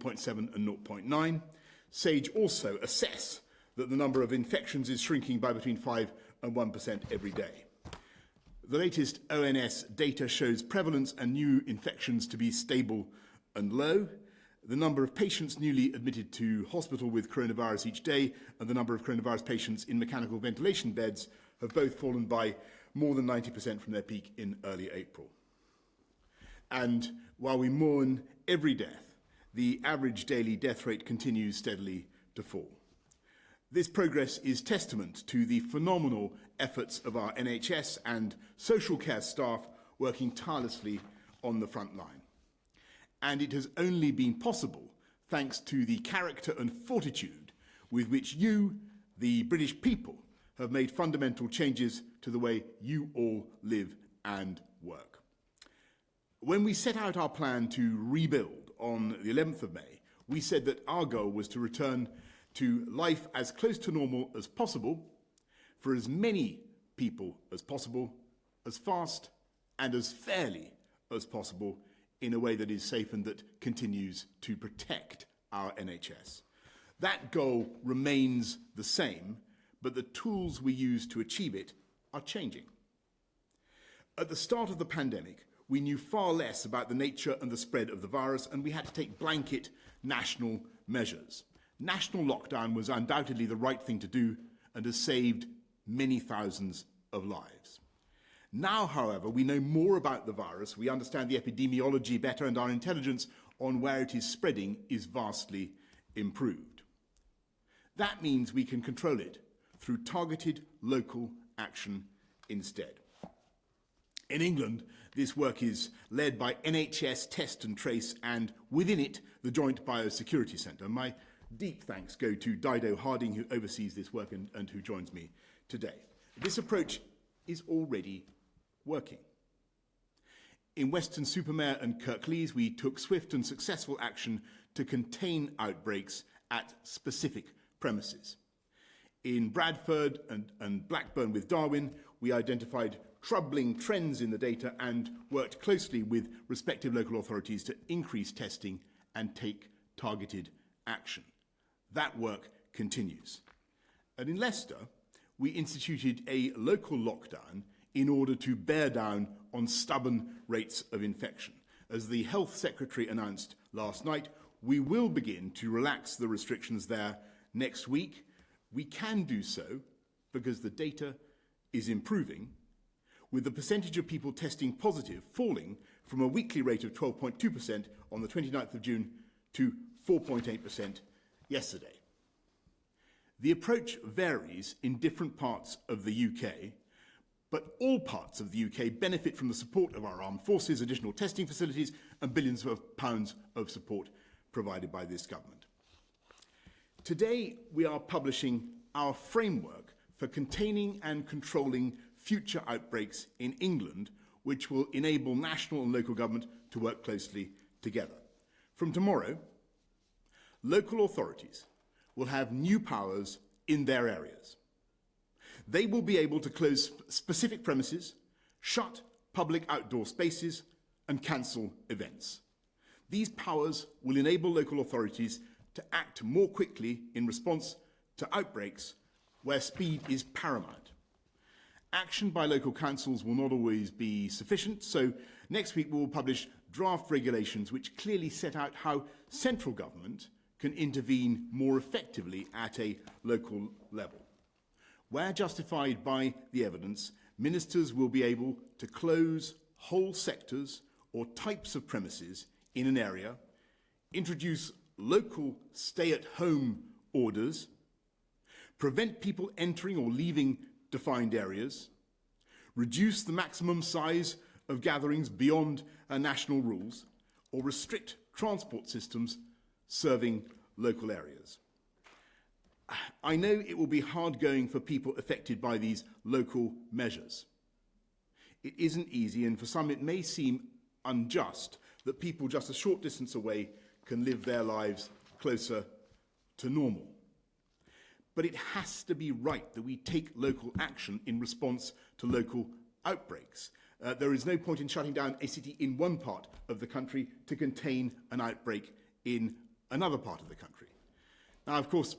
0.7 and 0.9. SAGE also assess that the number of infections is shrinking by between 5 and 1% every day. The latest ONS data shows prevalence and new infections to be stable and low. The number of patients newly admitted to hospital with coronavirus each day and the number of coronavirus patients in mechanical ventilation beds have both fallen by more than 90% from their peak in early April. And while we mourn every death, the average daily death rate continues steadily to fall. This progress is testament to the phenomenal efforts of our NHS and social care staff working tirelessly on the front line. And it has only been possible thanks to the character and fortitude with which you, the British people, have made fundamental changes to the way you all live and work. When we set out our plan to rebuild on the 11th of May, we said that our goal was to return to life as close to normal as possible for as many people as possible, as fast and as fairly as possible, in a way that is safe and that continues to protect our NHS. That goal remains the same, but the tools we use to achieve it are changing. At the start of the pandemic, we knew far less about the nature and the spread of the virus, and we had to take blanket national measures. National lockdown was undoubtedly the right thing to do and has saved many thousands of lives. Now, however, we know more about the virus, we understand the epidemiology better, and our intelligence on where it is spreading is vastly improved. That means we can control it through targeted local action instead. In England, this work is led by NHS Test and Trace and, within it, the Joint Biosecurity Centre. My deep thanks go to Dido Harding, who oversees this work and who joins me today. This approach is already working. In Weston-super-Mare and Kirklees, we took swift and successful action to contain outbreaks at specific premises. In Bradford and Blackburn with Darwin, we identified troubling trends in the data and worked closely with respective local authorities to increase testing and take targeted action. That work continues. And in Leicester, we instituted a local lockdown in order to bear down on stubborn rates of infection. As the Health Secretary announced last night, we will begin to relax the restrictions there next week. We can do so because the data is improving, with the percentage of people testing positive falling from a weekly rate of 12.2% on the 29th of June to 4.8% yesterday. The approach varies in different parts of the UK, but all parts of the UK benefit from the support of our armed forces, additional testing facilities, and billions of pounds of support provided by this government. Today, we are publishing our framework for containing and controlling future outbreaks in England, which will enable national and local government to work closely together. From tomorrow, local authorities will have new powers in their areas. They will be able to close specific premises, shut public outdoor spaces, and cancel events. These powers will enable local authorities to act more quickly in response to outbreaks where speed is paramount. Action by local councils will not always be sufficient, so next week we will publish draft regulations which clearly set out how central government can intervene more effectively at a local level. Where justified by the evidence, ministers will be able to close whole sectors or types of premises in an area, introduce local stay-at-home orders, prevent people entering or leaving defined areas, reduce the maximum size of gatherings beyond national rules, or restrict transport systems serving local areas. I know it will be hard going for people affected by these local measures. It isn't easy, and for some it may seem unjust that people just a short distance away can live their lives closer to normal. But it has to be right that we take local action in response to local outbreaks. There is no point in shutting down a city in one part of the country to contain an outbreak in another part of the country. Now, of course,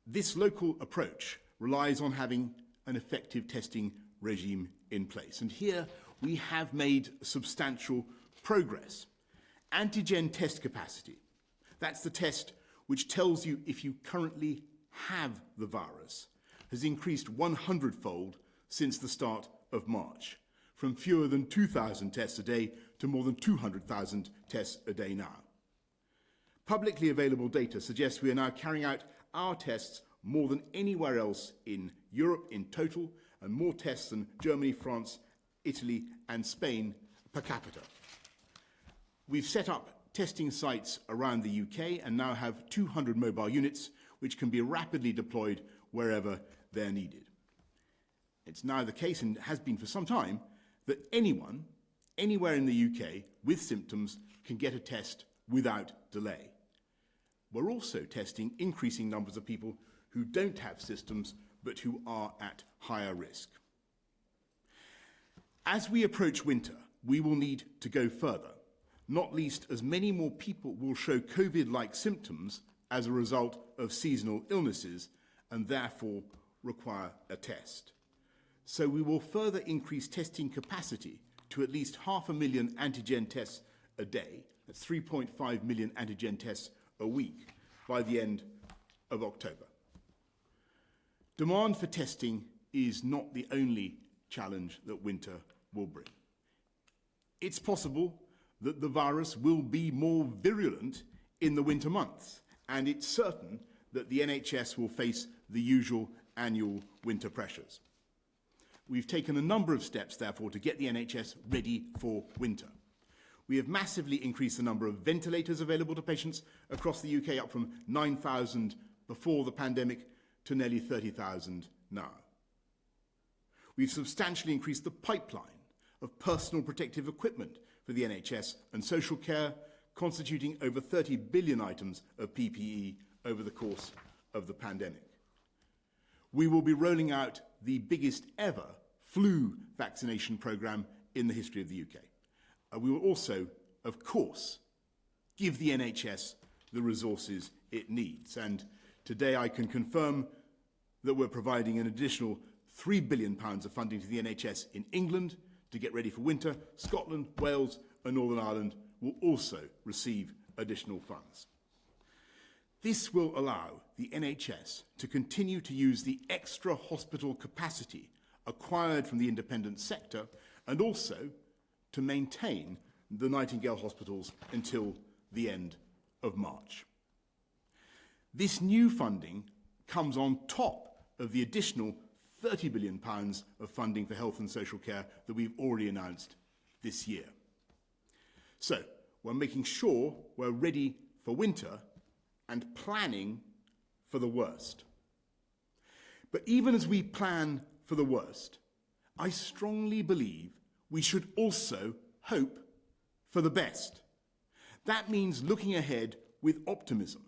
this local approach relies on having an effective testing regime in place. And here we have made substantial progress. Antigen test capacity, that's the test which tells you if you currently have the virus, has increased 100-fold since the start of March, from fewer than 2,000 tests a day to more than 200,000 tests a day now. Publicly available data suggests we are now carrying out our tests more than anywhere else in Europe in total, and more tests than Germany, France, Italy, and Spain per capita. We've set up testing sites around the UK and now have 200 mobile units which can be rapidly deployed wherever they're needed. It's now the case, and has been for some time, that anyone, anywhere in the UK with symptoms can get a test without delay. We're also testing increasing numbers of people who don't have symptoms but who are at higher risk. As we approach winter, we will need to go further, not least as many more people will show COVID-like symptoms as a result of seasonal illnesses and therefore require a test. So we will further increase testing capacity to at least 500,000 antigen tests a day, that's 3.5 million antigen tests a week, by the end of October. Demand for testing is not the only challenge that winter will bring. It's possible that the virus will be more virulent in the winter months, and it's certain that the NHS will face the usual annual winter pressures. We've taken a number of steps, therefore, to get the NHS ready for winter. We have massively increased the number of ventilators available to patients across the UK, up from 9,000 before the pandemic to nearly 30,000 now. We've substantially increased the pipeline of personal protective equipment for the NHS and social care, constituting over 30 billion items of PPE over the course of the pandemic. We will be rolling out the biggest ever flu vaccination programme in the history of the UK. We will also, of course, give the NHS the resources it needs. And today I can confirm that we're providing an additional £3 billion of funding to the NHS in England to get ready for winter. Scotland, Wales and Northern Ireland will also receive additional funds. This will allow the NHS to continue to use the extra hospital capacity acquired from the independent sector, and also to maintain the Nightingale hospitals until the end of March. This new funding comes on top of the additional £30 billion of funding for health and social care that we've already announced this year. So, we're making sure we're ready for winter and planning for the worst. But even as we plan for the worst, I strongly believe we should also hope for the best. That means looking ahead with optimism,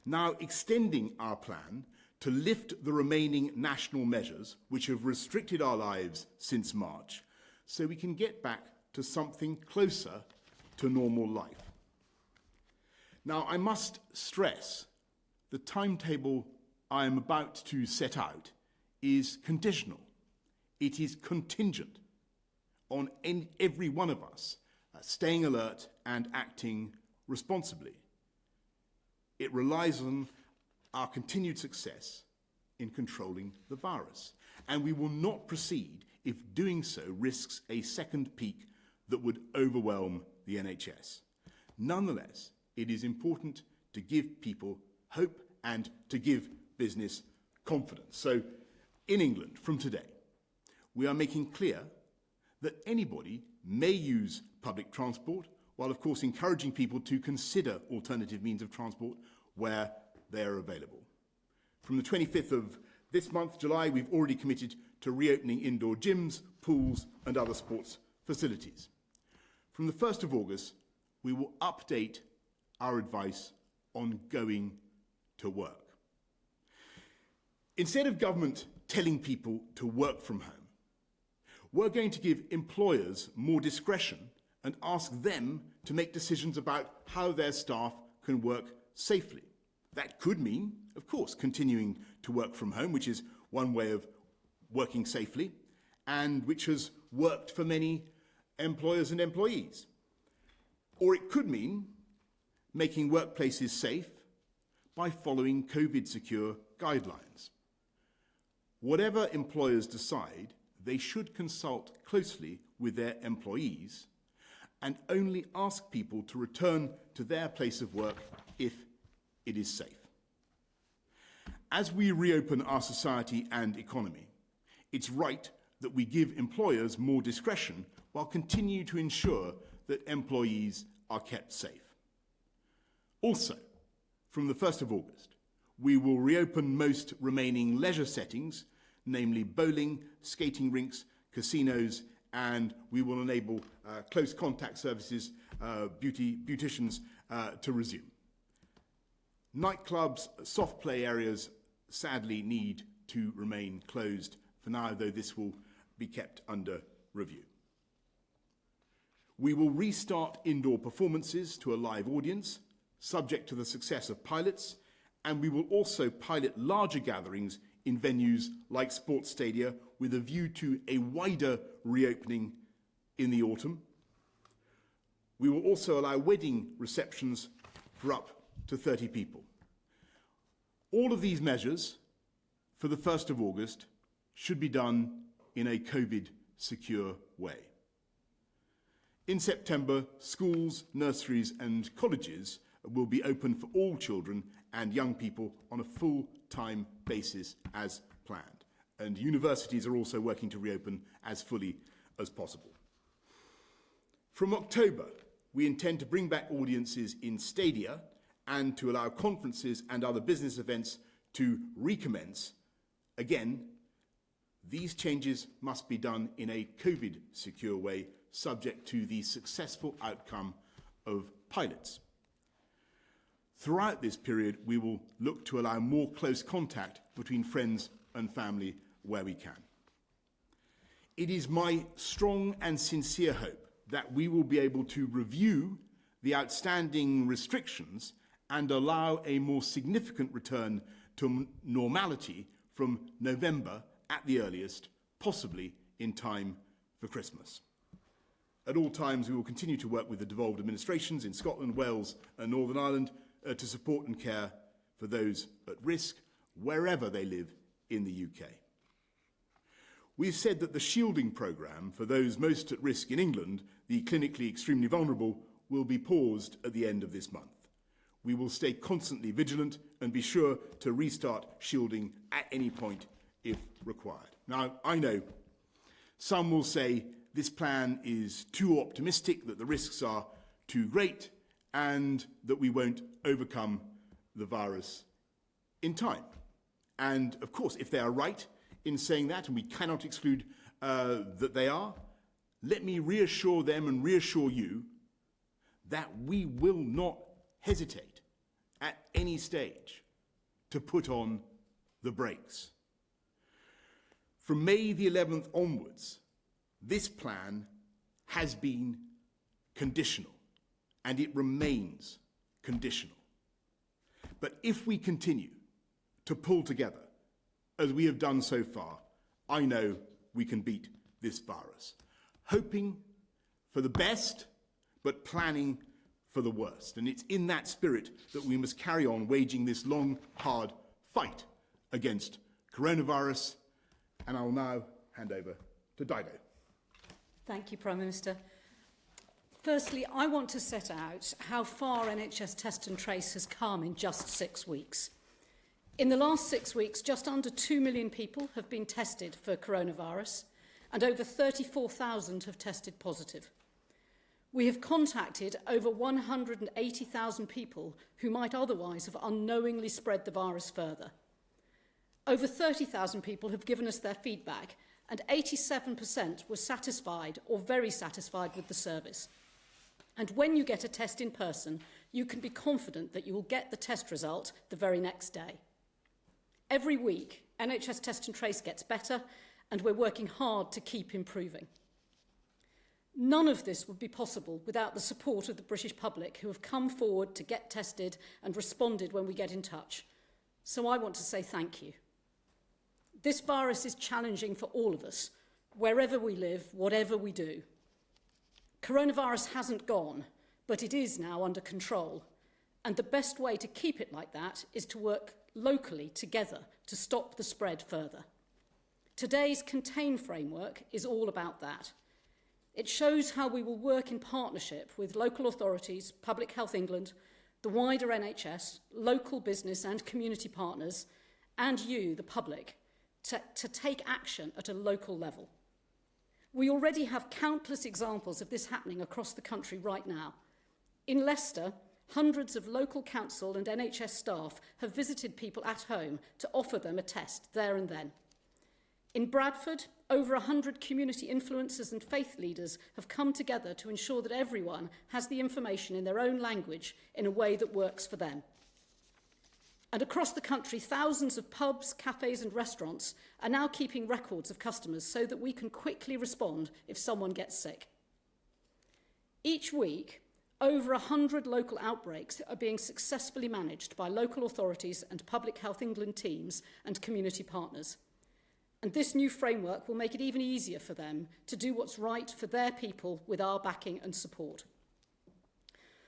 now extending our plan to lift the remaining national measures which have restricted our lives since March, so we can get back to something closer to normal life. Now, I must stress the timetable I am about to set out is conditional. It is contingent on every one of us staying alert and acting responsibly. It relies on our continued success in controlling the virus, and we will not proceed if doing so risks a second peak that would overwhelm the NHS. Nonetheless, it is important to give people hope and to give business confidence. So, in England, from today, we are making clear that anybody may use public transport, while of course encouraging people to consider alternative means of transport where they are available. From the 25th of this month, July, we've already committed to reopening indoor gyms, pools and other sports facilities. From the 1st of August, we will update our advice on going to work. Instead of government telling people to work from home, we're going to give employers more discretion and ask them to make decisions about how their staff can work safely. That could mean, of course, continuing to work from home, which is one way of working safely, and which has worked for many employers and employees. Or it could mean making workplaces safe by following COVID-secure guidelines. Whatever employers decide, they should consult closely with their employees and only ask people to return to their place of work if it is safe. As we reopen our society and economy, it's right that we give employers more discretion while continue to ensure that employees are kept safe. Also, from the 1st of August, we will reopen most remaining leisure settings, namely bowling, skating rinks, casinos, and we will enable close contact services, beauticians to resume. Nightclubs, soft play areas sadly need to remain closed for now, though this will be kept under review. We will restart indoor performances to a live audience, subject to the success of pilots, and we will also pilot larger gatherings in venues like sports stadia with a view to a wider reopening in the autumn. We will also allow wedding receptions for up to 30 people. All of these measures for the 1st of August should be done in a COVID-secure way. In September, schools, nurseries and colleges will be open for all children and young people on a full-time basis as planned. And universities are also working to reopen as fully as possible. From October, we intend to bring back audiences in stadia and to allow conferences and other business events to recommence. Again, these changes must be done in a COVID-secure way, subject to the successful outcome of pilots. Throughout this period, we will look to allow more close contact between friends and family where we can. It is my strong and sincere hope that we will be able to review the outstanding restrictions and allow a more significant return to normality from November at the earliest, possibly in time for Christmas. At all times, we will continue to work with the devolved administrations in Scotland, Wales and Northern Ireland to support and care for those at risk, wherever they live in the UK. We've said that the shielding programme for those most at risk in England, the clinically extremely vulnerable, will be paused at the end of this month. We will stay constantly vigilant and be sure to restart shielding at any point if required. Now, I know some will say this plan is too optimistic, that the risks are too great, and that we won't overcome the virus in time. And of course, if they are right in saying that, and we cannot exclude that they are, let me reassure them and reassure you that we will not hesitate at any stage to put on the brakes. From May the 11th onwards, this plan has been conditional, and it remains conditional. But if we continue to pull together, as we have done so far, I know we can beat this virus. Hoping for the best, but planning for the worst. And it's in that spirit that we must carry on waging this long, hard fight against coronavirus. And I will now hand over to Dido. Thank you, Prime Minister. Firstly, I want to set out how far NHS Test and Trace has come in just 6 weeks. In the last 6 weeks, just under 2 million people have been tested for coronavirus, and over 34,000 have tested positive. We have contacted over 180,000 people who might otherwise have unknowingly spread the virus further. Over 30,000 people have given us their feedback, and 87% were satisfied or very satisfied with the service. And when you get a test in person, you can be confident that you will get the test result the very next day. Every week, NHS Test and Trace gets better, and we're working hard to keep improving. None of this would be possible without the support of the British public, who have come forward to get tested and responded when we get in touch. So I want to say thank you. This virus is challenging for all of us, wherever we live, whatever we do. Coronavirus hasn't gone, but it is now under control. And the best way to keep it like that is to work locally together to stop the spread further. Today's Contain framework is all about that. It shows how we will work in partnership with local authorities, Public Health England, the wider NHS, local business and community partners, and you, the public, to take action at a local level. We already have countless examples of this happening across the country right now. In Leicester, hundreds of local council and NHS staff have visited people at home to offer them a test there and then. In Bradford, over 100 community influencers and faith leaders have come together to ensure that everyone has the information in their own language in a way that works for them. And across the country, thousands of pubs, cafes and restaurants are now keeping records of customers so that we can quickly respond if someone gets sick. Each week, over 100 local outbreaks are being successfully managed by local authorities and Public Health England teams and community partners. And this new framework will make it even easier for them to do what's right for their people with our backing and support.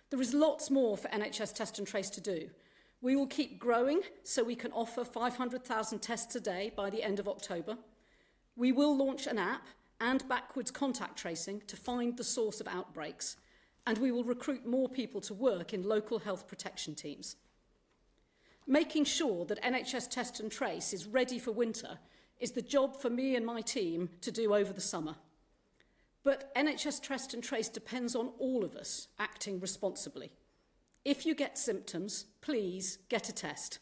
There is lots more for NHS Test and Trace to do. We will keep growing so we can offer 500,000 tests a day by the end of October. We will launch an app and backwards contact tracing to find the source of outbreaks. And we will recruit more people to work in local health protection teams. Making sure that NHS Test and Trace is ready for winter is the job for me and my team to do over the summer. But NHS Test and Trace depends on all of us acting responsibly. If you get symptoms, please get a test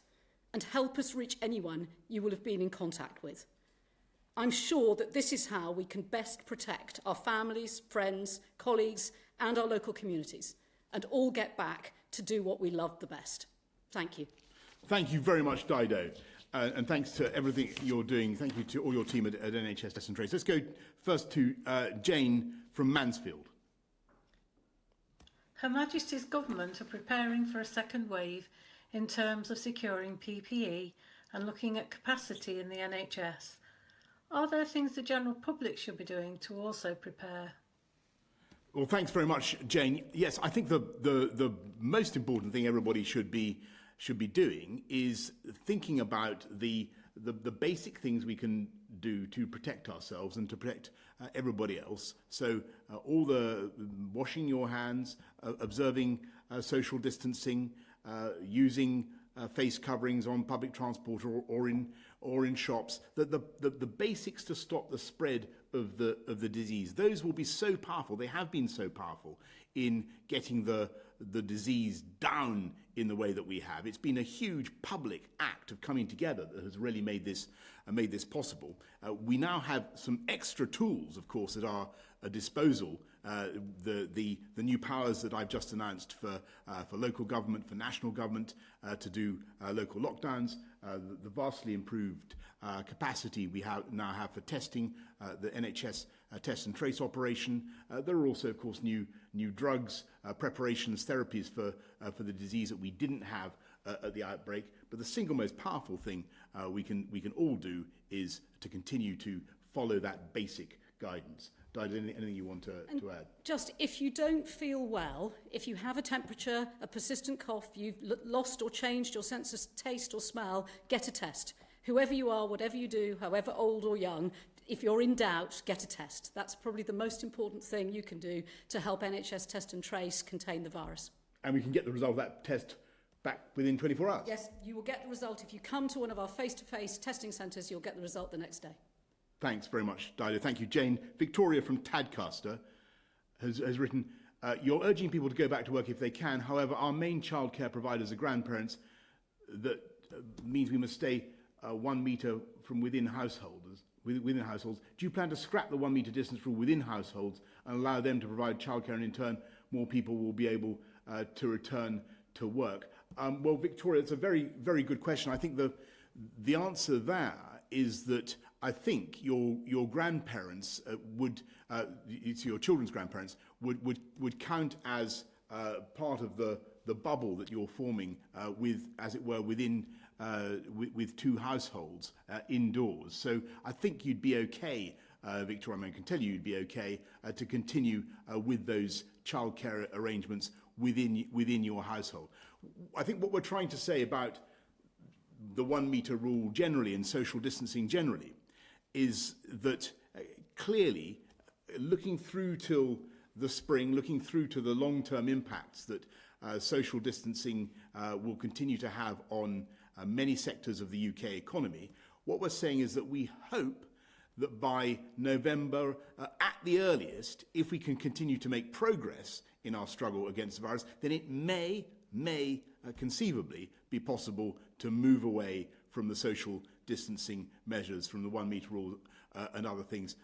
and help us reach anyone you will have been in contact with. I'm sure that this is how we can best protect our families, friends, colleagues, and our local communities, and all get back to do what we love the best. Thank you. Thank you very much, Dido. And thanks to everything you're doing. Thank you to all your team at NHS Test and Trace. Let's go first to Jane from Mansfield. Her Majesty's Government are preparing for a second wave in terms of securing PPE and looking at capacity in the NHS. Are there things the general public should be doing to also prepare? Well, thanks very much, Jane. Yes, I think the most important thing everybody should be doing is thinking about the basic things we can do to protect ourselves and to protect everybody else. So all the washing your hands, observing social distancing, using face coverings on public transport or in shops, the basics to stop the spread of the disease. Those will be so powerful. They have been so powerful in getting the disease down in the way that we have. It's been a huge public act of coming together that has really made this possible. We now have some extra tools, of course, at our disposal. The new powers that I've just announced for local government, for national government to do local lockdowns, the vastly improved capacity we now have for testing, the NHS test and trace operation. There are also, of course, new drugs, preparations, therapies for the disease that we didn't have at the outbreak. But the single most powerful thing we can all do is to continue to follow that basic guidance. Dido, anything you want to add? Just, if you don't feel well, if you have a temperature, a persistent cough, you've lost or changed your sense of taste or smell, get a test. Whoever you are, whatever you do, however old or young, if you're in doubt, get a test. That's probably the most important thing you can do to help NHS Test and Trace contain the virus. And we can get the result of that test back within 24 hours? Yes, you will get the result. If you come to one of our face-to-face testing centres, you'll get the result the next day. Thanks very much, Dido. Thank you, Jane. Victoria from Tadcaster has written, you're urging people to go back to work if they can. However, our main childcare providers are grandparents. That means we must stay 1 metre from within households. Do you plan to scrap the 1 metre distance rule within households and allow them to provide childcare, and in turn more people will be able to return to work? Well, Victoria, it's a very, very good question. I think the answer there is that I think your grandparents your children's grandparents would count as part of the bubble that you're forming as it were, within with two households indoors. So I think you'd be okay, Victoria, I can tell you'd be okay to continue with those childcare arrangements within your household. I think what we're trying to say about the 1 metre rule generally and social distancing generally is that clearly looking through till the spring, looking through to the long-term impacts that social distancing will continue to have on many sectors of the UK economy, what we're saying is that we hope that by November, at the earliest, if we can continue to make progress in our struggle against the virus, then it may conceivably be possible to move away from the social distancing measures, from the 1 metre rule and other things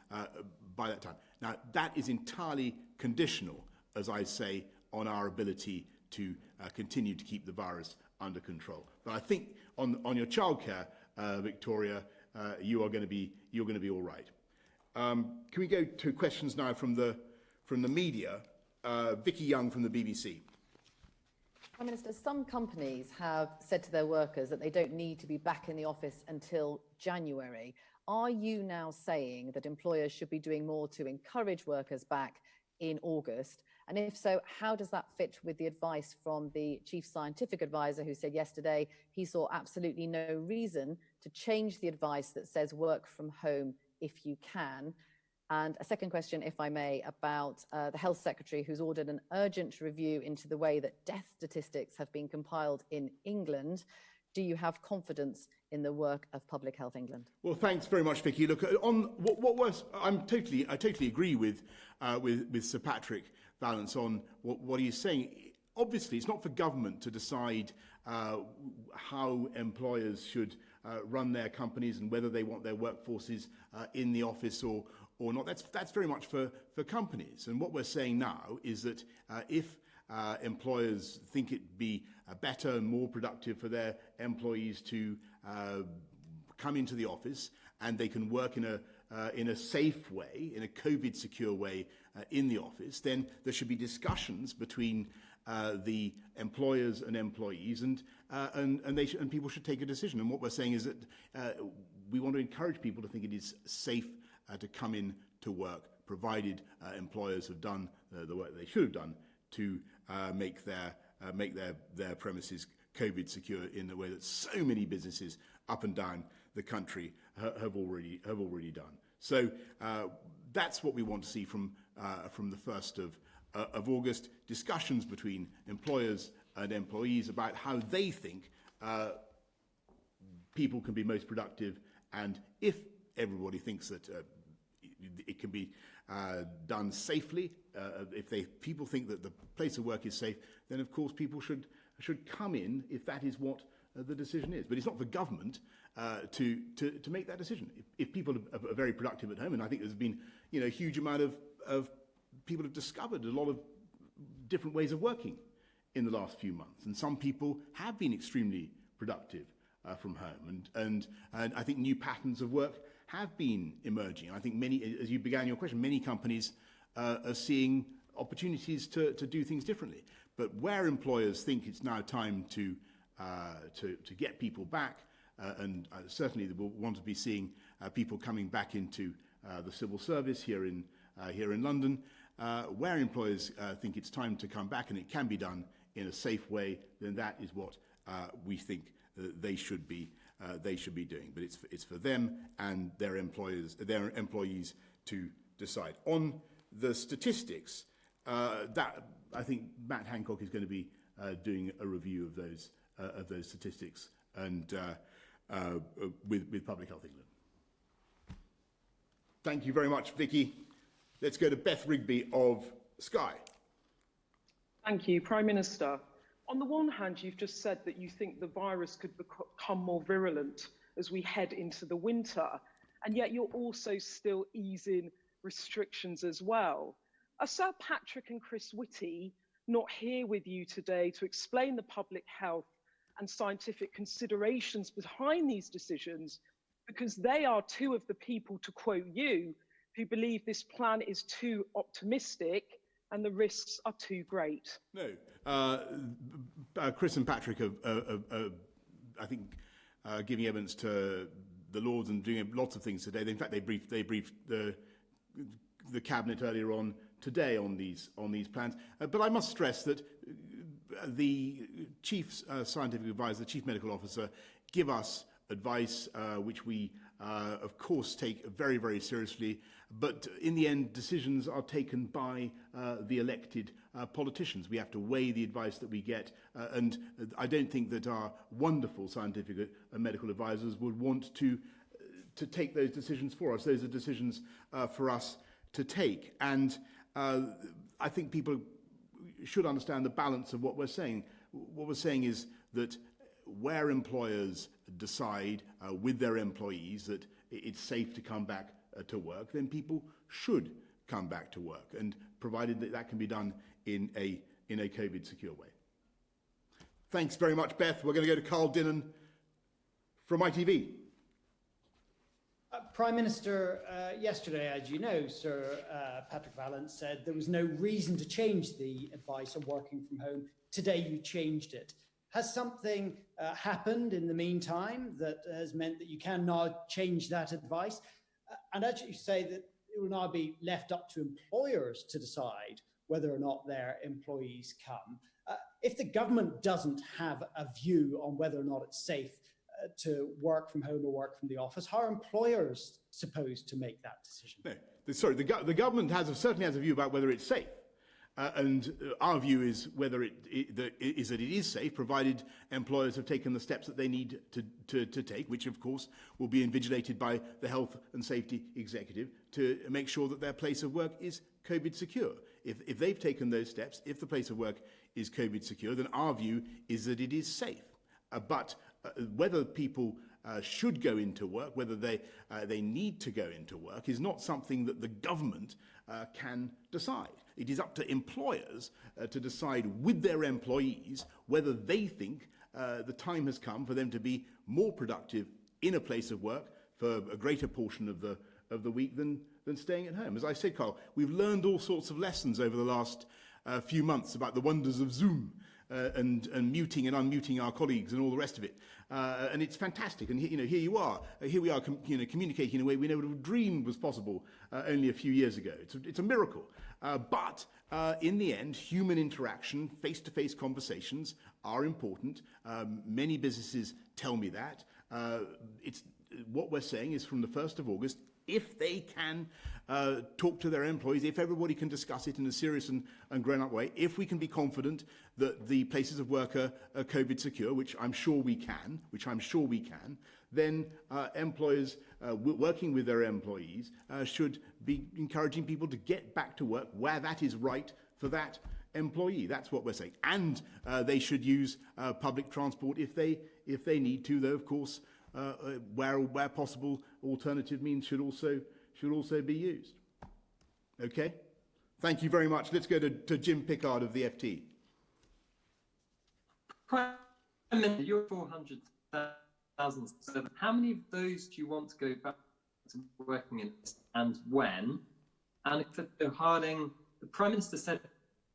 by that time. Now, that is entirely conditional, as I say, on our ability to continue to keep the virus under control. But I think on your childcare, Victoria, you're going to be all right. Can we go to questions now from the media? Vicky Young from the BBC. Prime Minister, some companies have said to their workers that they don't need to be back in the office until January. Are you now saying that employers should be doing more to encourage workers back in August? And if so, how does that fit with the advice from the chief scientific advisor, who said yesterday he saw absolutely no reason to change the advice that says work from home if you can? And a second question, if I may, about the Health Secretary, who's ordered an urgent review into the way that death statistics have been compiled in England. Do you have confidence in the work of Public Health England? Well, thanks very much, Vicky. Look, on I totally agree with Sir Patrick Vallance on what he's saying. Obviously, it's not for government to decide how employers should run their companies and whether they want their workforces in the office or not. That's very much for companies. And what we're saying now is that if employers think it'd be better and more productive for their employees to come into the office and they can work in a safe way, in a COVID secure way in the office, then there should be discussions between the employers and employees, and people should take a decision. And what we're saying is that we want to encourage people to think it is safe to come in to work, provided employers have done the work they should have done to make their premises COVID secure in the way that so many businesses up and down the country have already done. So that's what we want to see from the 1st of August. Discussions between employers and employees about how they think people can be most productive, and if everybody thinks that it can be done safely, if people think that the place of work is safe, then of course people should come in if that is what the decision is. But it's not for government to make that decision. If people are very productive at home, and I think there's been a huge amount of people have discovered a lot of different ways of working in the last few months, and some people have been extremely productive from home, and I think new patterns of work have been emerging. I think many, as you began your question, many companies are seeing opportunities to do things differently. But where employers think it's now time to get people back, and certainly they will want to be seeing people coming back into the civil service here in London, where employers think it's time to come back and it can be done in a safe way, then that is what we think they should be doing. But it's for them and their employees to decide. On the statistics, that I think Matt Hancock is going to be doing a review of those statistics and with Public Health England. Thank you very much, Vicky. Let's go to Beth Rigby of Sky. Thank you, Prime Minister. On the one hand, you've just said that you think the virus could become more virulent as we head into the winter, and yet you're also still easing restrictions as well. Are Sir Patrick and Chris Whitty not here with you today to explain the public health and scientific considerations behind these decisions, Because they are two of the people, to quote you, who believe this plan is too optimistic and the risks are too great. No. Chris and Patrick are I think, giving evidence to the Lords and doing lots of things today. In fact, they briefed the Cabinet earlier on today on these plans. But I must stress that the Chief Scientific Advisor, the Chief Medical Officer, give us advice which we, of course, take very, very seriously. But in the end, decisions are taken by the elected politicians. We have to weigh the advice that we get. And I don't think that our wonderful scientific and medical advisors would want to take those decisions for us. Those are decisions for us to take. And I think people should understand the balance of what we're saying. What we're saying is that where employers decide with their employees that it's safe to come back to work, then people should come back to work, and provided that that can be done in a COVID secure way. Thanks very much, Beth. We're going to go to Carl Dinnan from ITV. Prime Minister, yesterday, as you know, Sir Patrick Vallance said there was no reason to change the advice on working from home. Today you changed it. Has something happened in the meantime that has meant that you can now change that advice? And as you say, that it will now be left up to employers to decide whether or not their employees come. If the government doesn't have a view on whether or not it's safe to work from home or work from the office, how are employers supposed to make that decision? No, sorry, the government certainly has a view about whether it's safe. And our view is whether that it is safe, provided employers have taken the steps that they need to take, which of course will be invigilated by the Health and Safety Executive to make sure that their place of work is COVID secure. If they've taken those steps, if the place of work is COVID secure, then our view is that it is safe. But whether people should go into work, whether they need to go into work, is not something that the government can decide. It is up to employers to decide with their employees whether they think the time has come for them to be more productive in a place of work for a greater portion of the week than staying at home. As I said, Carl, we've learned all sorts of lessons over the last few months about the wonders of Zoom and muting and unmuting our colleagues and all the rest of it. And it's fantastic. And here we are communicating in a way we never would have dreamed was possible only a few years ago. It's a miracle. But in the end, human interaction, face-to-face conversations are important. Many businesses tell me that. What we're saying is from the 1st of August, if they can talk to their employees, if everybody can discuss it in a serious and grown-up way, if we can be confident that the places of work are COVID secure, which I'm sure we can, then employers working with their employees should be encouraging people to get back to work where that is right for that employee. That's what we're saying. And they should use public transport if they need to, though, of course, where possible, alternative means should also be used. Okay? Thank you very much. Let's go to Jim Pickard of the FT. You're 400,000. How many of those do you want to go back to working in, and when? And for Harding, the Prime Minister said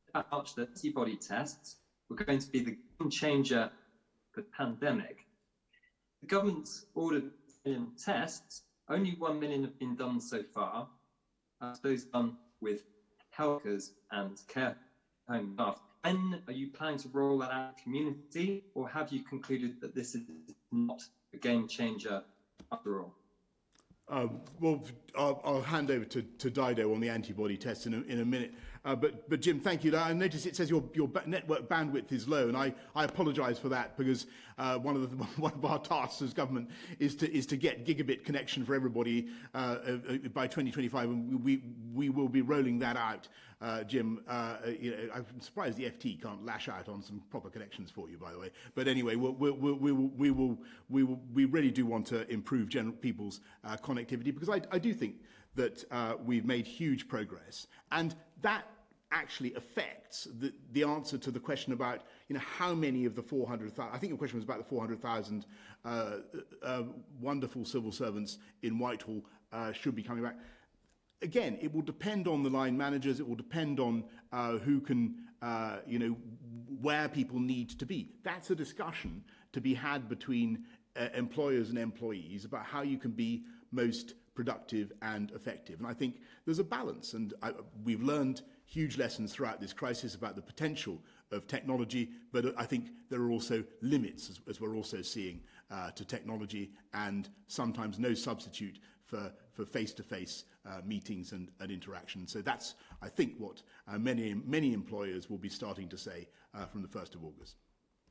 about March that antibody tests were going to be the game changer for the pandemic. The government's ordered 1 million tests. Only 1 million have been done so far. Those done with health workers and care home staff. When are you planning to roll that out in the community, or have you concluded that this is not a game changer after all? Well, I'll hand over to Dido on the antibody tests in a minute. But Jim, thank you. I notice it says your network bandwidth is low, and I apologise for that, because one of our tasks as government is to get gigabit connection for everybody by 2025, and we will be rolling that out. Jim, I'm surprised the FT can't lash out on some proper connections for you, by the way. But anyway, we really do want to improve general people's connectivity, because I do think that we've made huge progress, and that actually affects the answer to the question about, how many of the 400,000, I think the question was about the 400,000 wonderful civil servants in Whitehall should be coming back. Again, it will depend on the line managers. It will depend on who can, where people need to be. That's a discussion to be had between employers and employees about how you can be most productive and effective. And I think there's a balance. And we've learned huge lessons throughout this crisis about the potential of technology, but I think there are also limits, as we're also seeing, to technology, and sometimes no substitute for face-to-face meetings and interaction. So that's, I think, what many employers will be starting to say from the 1st of August.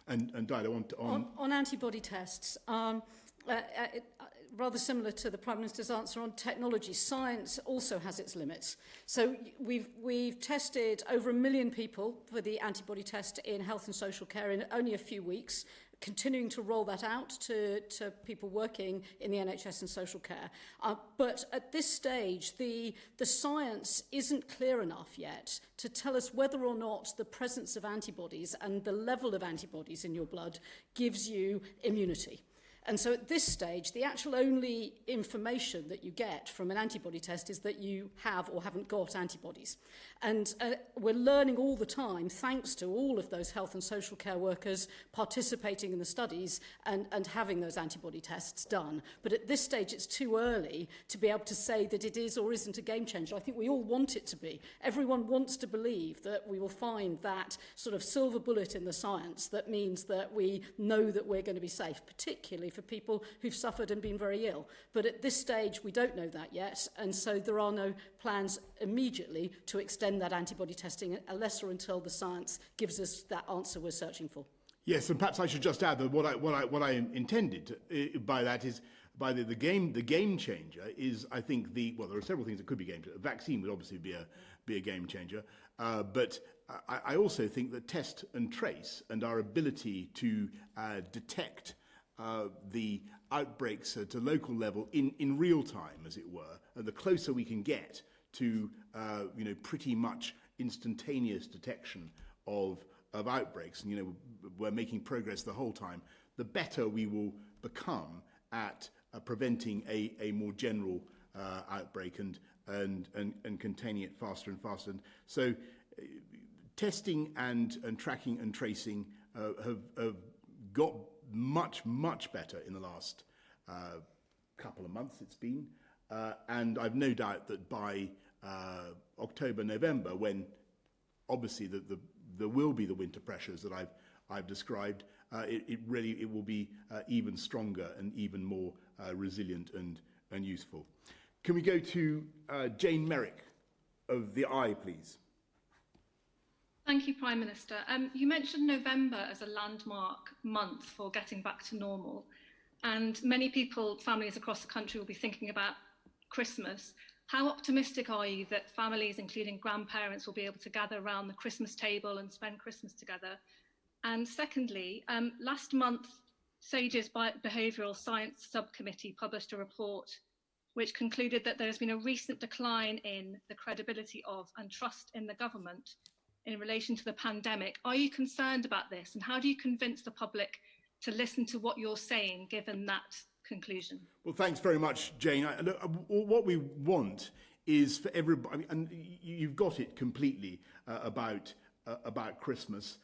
And Dido, on antibody tests, rather similar to the Prime Minister's answer on technology, science also has its limits. So we've tested over 1 million people for the antibody test in health and social care in only a few weeks, continuing to roll that out to people working in the NHS and social care. But at this stage, the science isn't clear enough yet to tell us whether or not the presence of antibodies and the level of antibodies in your blood gives you immunity. And so at this stage, the actual only information that you get from an antibody test is that you have or haven't got antibodies. And we're learning all the time, thanks to all of those health and social care workers participating in the studies and having those antibody tests done. But at this stage, it's too early to be able to say that it is or isn't a game changer. I think we all want it to be. Everyone wants to believe that we will find that sort of silver bullet in the science that means that we know that we're going to be safe, particularly for people who've suffered and been very ill. But at this stage, we don't know that yet, and so there are no plans immediately to extend that antibody testing unless or until the science gives us that answer we're searching for. Yes, and perhaps I should just add that what I intended by that is, by the game changer is, I think, there are several things that could be game changer. A vaccine would obviously be a game changer, but I also think that test and trace and our ability to detect the outbreaks at a local level in real time, as it were, and the closer we can get to pretty much instantaneous detection of outbreaks, and we're making progress the whole time, the better we will become at preventing a more general outbreak and containing it faster and faster. And so testing and tracking and tracing have got much better in the last couple of months it's been, and I've no doubt that by October, November, when obviously there will be the winter pressures that I've described, it will be even stronger and even more resilient and useful. Can we go to Jane Merrick of the Eye, please? Thank you, Prime Minister. You mentioned November as a landmark month for getting back to normal, and many people, families across the country, will be thinking about Christmas. How optimistic are you that families, including grandparents, will be able to gather around the Christmas table and spend Christmas together? And secondly, last month, SAGE's Behavioural Science Subcommittee published a report which concluded that there has been a recent decline in the credibility of and trust in the government in relation to the pandemic. Are you concerned about this, and how do you convince the public to listen to what you're saying, given that conclusion? Well, thanks very much, Jane. What we want is for everybody, and you've got it completely about Christmas,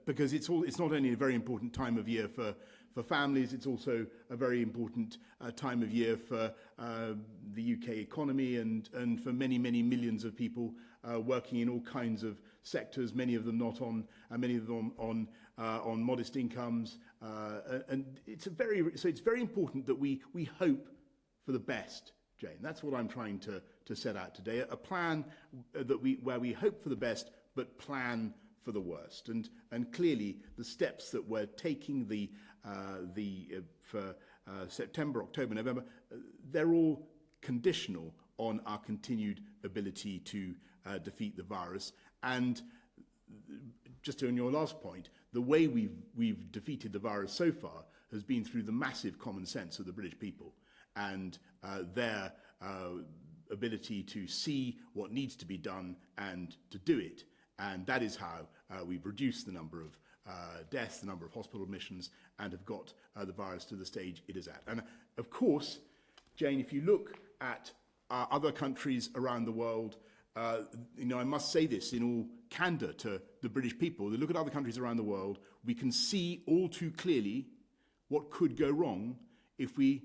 because it's not only a very important time of year for families, it's also a very important time of year for the UK economy and for many millions of people working in all kinds of sectors, many of them not on, many of them on modest incomes, and it's very important that we hope for the best, Jane. That's what I'm trying to set out today. A plan where we hope for the best, but plan for the worst. And clearly, the steps that we're taking for September, October, November, they're all conditional on our continued ability to defeat the virus. And just on your last point, the way we've defeated the virus so far has been through the massive common sense of the British people and their ability to see what needs to be done and to do it. And that is how we've reduced the number of deaths, the number of hospital admissions, and have got the virus to the stage it is at. And of course, Jane, if you look at other countries around the world, I must say this in all candour to the British people. They look at other countries around the world, we can see all too clearly what could go wrong if we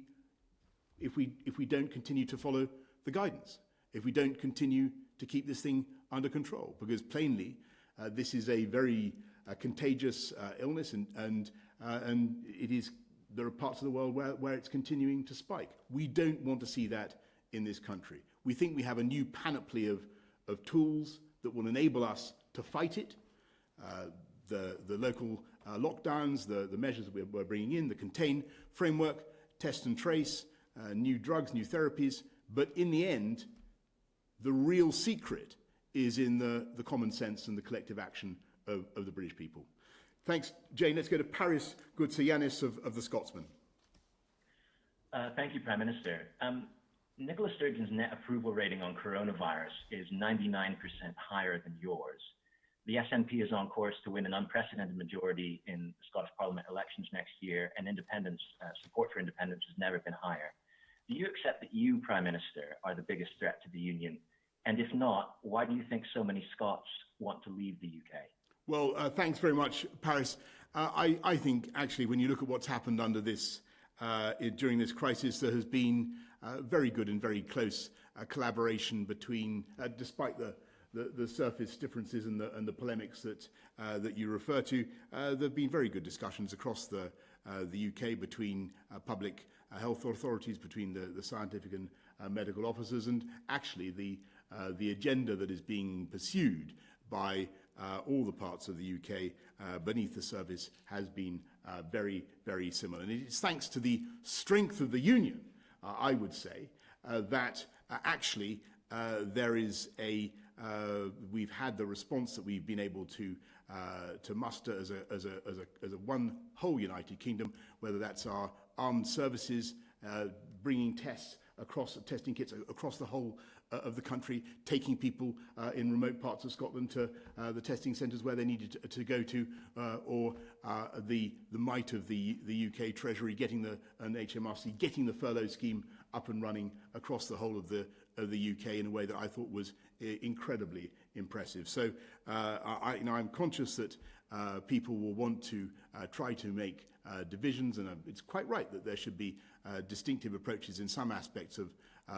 don't continue to follow the guidance, if we don't continue to keep this thing under control, because plainly this is a very contagious illness, and there are parts of the world where it's continuing to spike. We don't want to see that in this country. We think we have a new panoply of tools that will enable us to fight it. The local lockdowns, the measures that we're bringing in, the contain framework, test and trace, new drugs, new therapies. But in the end, the real secret is in the common sense and the collective action of the British people. Thanks, Jane. Let's go to Paris Goutsayanis of the Scotsman. Thank you, Prime Minister. Nicola Sturgeon's net approval rating on coronavirus is 99% higher than yours. The SNP is on course to win an unprecedented majority in the Scottish Parliament elections next year, and support for independence has never been higher. Do you accept that you, Prime Minister, are the biggest threat to the Union? And if not, why do you think so many Scots want to leave the UK? Well, thanks very much, Paris. I think, actually, when you look at what's happened under this, during this crisis, there has been very good and very close collaboration between, despite the surface differences and the polemics that you refer to, there have been very good discussions across the UK between public health authorities, between the scientific and medical officers, and actually the agenda that is being pursued by all the parts of the UK beneath the surface has been very, very similar. And it's thanks to the strength of the Union, I would say, that actually there is we've had the response that we've been able to muster as a one whole United Kingdom, whether that's our armed services bringing testing kits across the whole of the country, taking people in remote parts of Scotland to the testing centres where they needed to go to, or the might of the UK Treasury and HMRC getting the furlough scheme up and running across the whole of the UK in a way that I thought was incredibly impressive. So I'm conscious that people will want to try to make divisions, and it's quite right that there should be distinctive approaches in some aspects of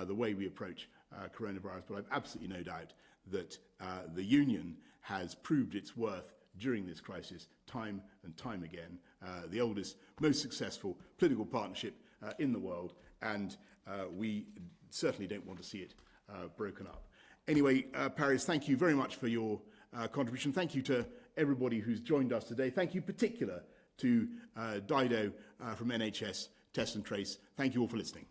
the way we approach coronavirus, but I've absolutely no doubt that the Union has proved its worth during this crisis time and time again. The oldest, most successful political partnership in the world, and we certainly don't want to see it broken up. Anyway, Paris, thank you very much for your contribution. Thank you to everybody who's joined us today. Thank you in particular to Dido from NHS Test and Trace. Thank you all for listening.